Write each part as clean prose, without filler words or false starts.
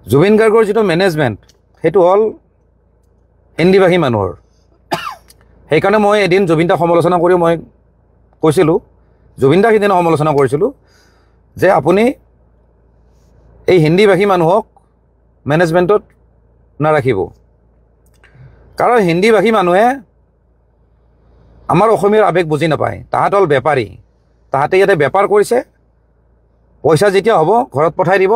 জুবিন গাৰ্গৰ যিটো মেনেজমেণ্ট সেইটো হ'ল হিন্দীভাষী মানুহৰ। সেইকাৰণে মই এদিন জুবিন দাক সমালোচনা কৰি মই কৈছিলোঁ, জুবিন দাক সিদিনা সমালোচনা কৰিছিলোঁ যে আপুনি এই হিন্দীভাষী মানুহক মেনেজমেণ্টত নাৰাখিব। কাৰণ হিন্দীভাষী মানুহে আমাৰ অসমীয়াৰ আৱেগ বুজি নাপায়। তাহাঁত হ'ল বেপাৰী, তাহাঁতে ইয়াতে বেপাৰ কৰিছে, পইচা যেতিয়া হ'ব ঘৰত পঠাই দিব।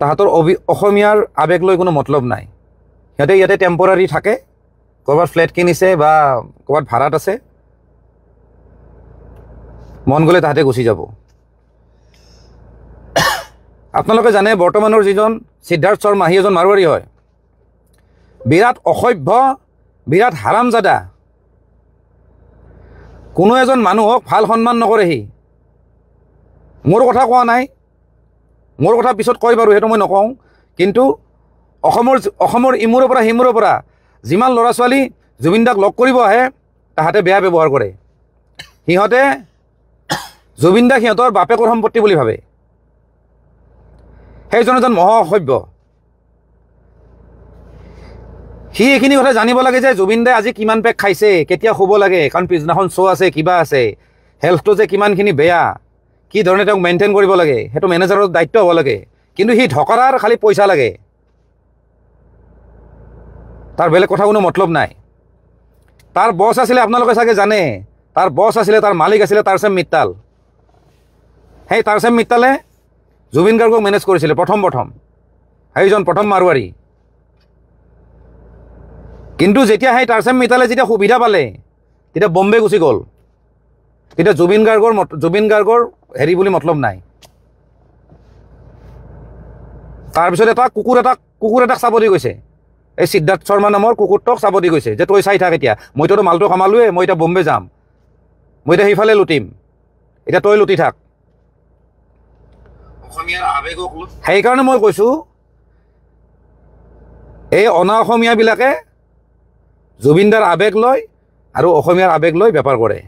তাহাঁতৰ অসমীয়াৰ আৱেগ লৈ কোনো মতলব নাই। সিহঁতে ইয়াতে টেম্পৰাৰী থাকে, ক'ৰবাত ফ্লেট কিনিছে বা ক'ৰবাত ভাড়াত আছে, মন গ'লে তাহাঁতে গুচি যাব। আপোনালোকে জানে বৰ্তমানৰ যিজন সিদ্ধাৰ্থ শৰ্মা সি এজন মাৰোৱাৰী হয়, বিৰাট অসভ্য, বিৰাট হাৰামজাদা। কোনো এজন মানুহক ভাল সন্মান নকৰে সি। মোৰ কথা কোৱা নাই, মোৰ কথা পিছত কয় বাৰু, সেইটো মই নকওঁ। কিন্তু অসমৰ ইমূৰৰ পৰা সিমূৰৰ পৰা যিমান ল'ৰা ছোৱালী জুবিন দাক লগ কৰিব আহে তাহাঁতে বেয়া ব্যৱহাৰ কৰে। সিহঁতে জুবিন দাক সিহঁতৰ বাপেকৰ সম্পত্তি বুলি ভাবে। সেইজন এজন মহা অসভ্য। সি এইখিনি কথা জানিব লাগে যে জুবিন দাই আজি কিমান পেক খাইছে, কেতিয়া শুব লাগে, কাৰণ পিছদিনাখন শ্ব' আছে, কিবা আছে, হেল্থটো যে কিমানখিনি বেয়া, কি ধৰণে তেওঁক মেইনটেইন কৰিব লাগে, সেইটো মেনেজাৰৰ দায়িত্ব হ'ব লাগে। কিন্তু সি ঢকৰাৰ খালি পইচা লাগে, তাৰ বেলেগ কথা কোনো মতলব নাই। তাৰ বছ আছিলে, আপোনালোকে চাগে জানে, তাৰ বছ আছিলে, তাৰ মালিক আছিলে তাৰচেম মিট্টাল। সেই তাৰচেম মিট্টালে জুবিন গাৰ্গক মেনেজ কৰিছিলে প্ৰথম সেইজন প্ৰথম মাৰোৱাৰী। কিন্তু যেতিয়া সেই তাৰচেম মিট্টালে যেতিয়া সুবিধা পালে তেতিয়া বম্বে গুচি গ'ল। তেতিয়া জুবিন গাৰ্গৰ হেৰি বুলি মতলব নাই। তাৰপিছত কুকুৰ এটাক চাব দি গৈছে, এই সিদ্ধাৰ্থ শৰ্মা নামৰ কুকুৰটোক চাব দি গৈছে যে তই চাই থাক, এতিয়া মইতো মালটো কামালোৱে, মই এতিয়া বম্বে যাম, মই এতিয়া সেইফালে লুটিম, এতিয়া তই লুটি থাক। সেইকাৰণে মই কৈছোঁ এই অনা অসমীয়াবিলাকে জুবিন দাৰ আৱেগ লয় আৰু অসমীয়াৰ আৱেগ লৈ বেপাৰ কৰে।